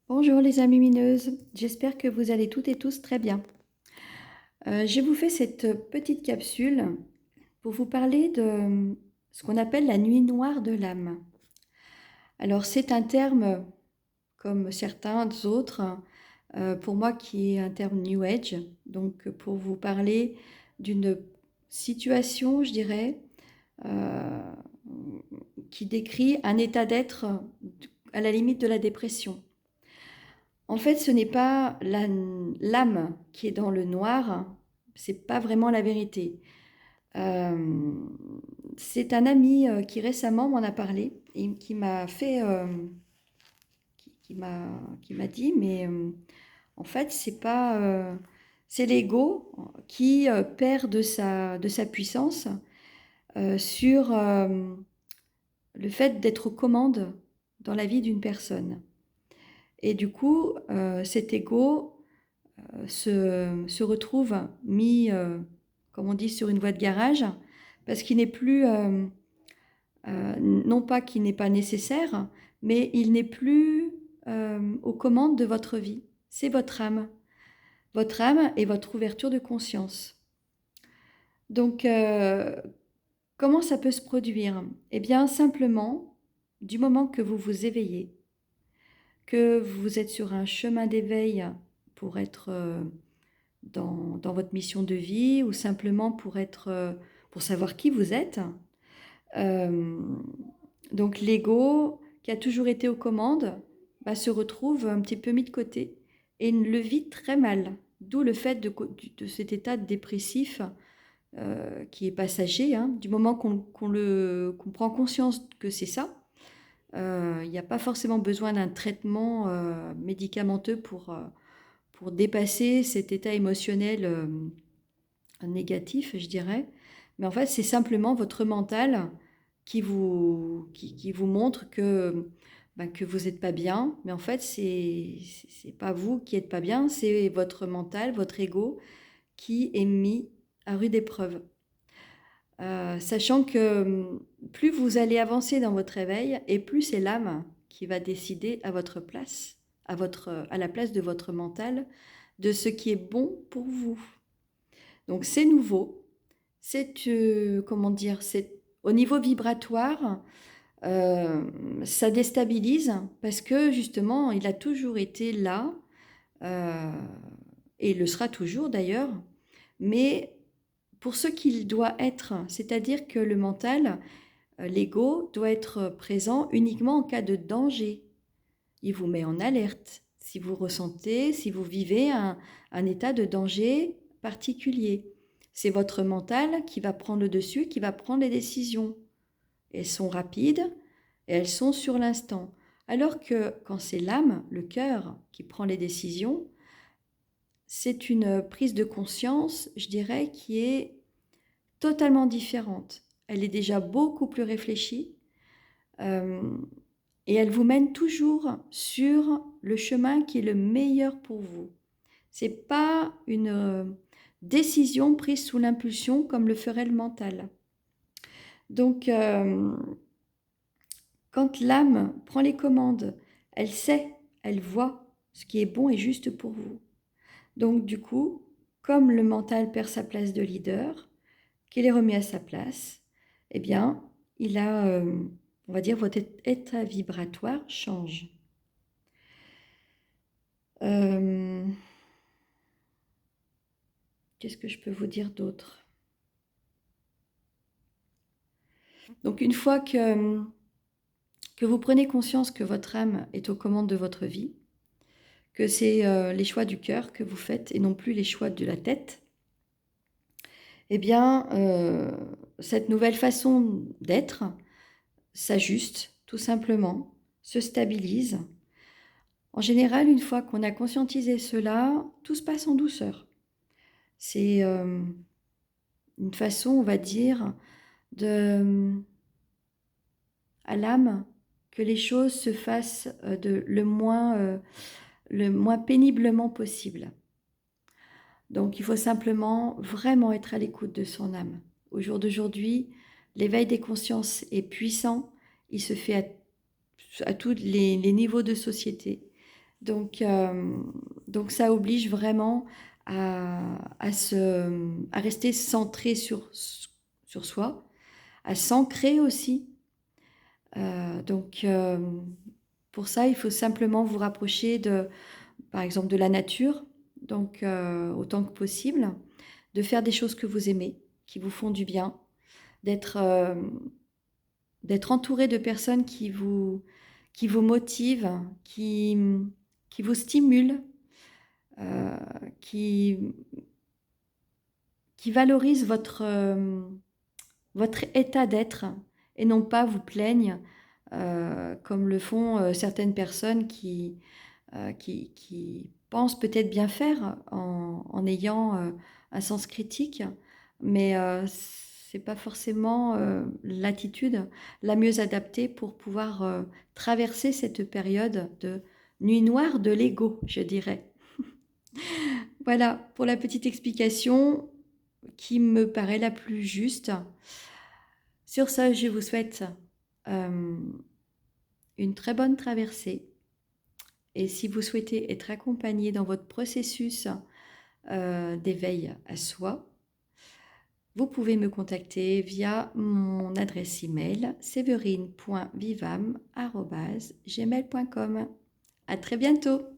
Bonjour les amis mineuses, j'espère que vous allez toutes et tous très bien. Je vous fais cette petite capsule pour vous parler de ce qu'on appelle la nuit noire de l'âme. Alors c'est un terme, comme certains autres, pour moi qui est un terme New Age, donc pour vous parler d'une situation, je dirais, euh, qui décrit un état d'être à la limite de la dépression. En fait, ce n'est pas l'âme qui est dans le noir, c'est pas vraiment la vérité. Euh, c'est un ami qui récemment m'en a parlé et qui m'a fait, qui m'a dit, mais en fait, c'est pas, c'est l'ego qui perd de sa puissance sur le fait d'être aux commandes dans la vie d'une personne. Et du coup, cet ego se retrouve mis, comme on dit, sur une voie de garage, parce qu'il n'est plus, non pas qu'il n'est pas nécessaire, mais il n'est plus aux commandes de votre vie. C'est votre âme et votre ouverture de conscience. Donc, comment ça peut se produire? Eh bien, simplement, du moment que vous vous éveillez, que vous êtes sur un chemin d'éveil pour être dans votre mission de vie ou simplement pour savoir qui vous êtes. Euh, donc l'ego, qui a toujours été aux commandes, se retrouve un petit peu mis de côté et le vit très mal. D'où le fait de cet état dépressif qui est passager. Hein. Du moment qu'on prend conscience que c'est ça, il n'y a pas forcément besoin d'un traitement médicamenteux pour dépasser cet état émotionnel négatif, je dirais. Mais en fait, c'est simplement votre mental qui vous montre que vous n'êtes pas bien. Mais en fait, c'est pas vous qui n'êtes pas bien, c'est votre mental, votre ego qui est mis à rude épreuve. Sachant que plus vous allez avancer dans votre réveil, et plus c'est l'âme qui va décider à votre place, à la place de votre mental, de ce qui est bon pour vous. Donc c'est nouveau, c'est comment dire, c'est au niveau vibratoire, ça déstabilise parce que justement, il a toujours été là euh, et il le sera toujours d'ailleurs, mais pour ce qu'il doit être, c'est-à-dire que le mental, l'ego, doit être présent uniquement en cas de danger. Il vous met en alerte si vous ressentez, si vous vivez un état de danger particulier. C'est votre mental qui va prendre le dessus, qui va prendre les décisions. Elles sont rapides et elles sont sur l'instant. Alors que quand c'est l'âme, le cœur qui prend les décisions, c'est une prise de conscience, je dirais, qui est totalement différente. Elle est déjà beaucoup plus réfléchie. Euh, Et elle vous mène toujours sur le chemin qui est le meilleur pour vous. C'est pas une décision prise sous l'impulsion comme le ferait le mental. Donc, quand l'âme prend les commandes, elle sait, elle voit ce qui est bon et juste pour vous. Donc, du coup, comme le mental perd sa place de leader, qu'il est remis à sa place, eh bien, il a, on va dire, votre état vibratoire change. Euh, Qu'est-ce que je peux vous dire d'autre? Donc une fois que vous prenez conscience que votre âme est aux commandes de votre vie, que c'est les choix du cœur que vous faites et non plus les choix de la tête, eh bien, cette nouvelle façon d'être s'ajuste tout simplement, se stabilise. En général, une fois qu'on a conscientisé cela, tout se passe en douceur. C'est une façon, on va dire, de à l'âme que les choses se fassent le moins péniblement possible. Donc il faut simplement vraiment être à l'écoute de son âme. Au jour d'aujourd'hui, l'éveil des consciences est puissant, il se fait à tous les niveaux de société. Donc, donc ça oblige vraiment à rester centré sur soi, à s'ancrer aussi. Donc, pour ça, il faut simplement vous rapprocher par exemple, de la nature, donc autant que possible, de faire des choses que vous aimez, qui vous font du bien, d'être d'être entouré de personnes qui vous motivent, qui vous stimulent, euh, qui, qui valorisent votre état d'être et non pas vous plaignent, comme le font certaines personnes qui pensent peut-être bien faire en ayant un sens critique, mais c'est pas forcément l'attitude la mieux adaptée pour pouvoir traverser cette période de nuit noire de l'ego, je dirais. Voilà pour la petite explication qui me paraît la plus juste. Sur ce, je vous souhaite euh, une très bonne traversée. Et si vous souhaitez être accompagné dans votre processus d'éveil à soi, vous pouvez me contacter via mon adresse email séverine.vivam@gmail.com. À très bientôt!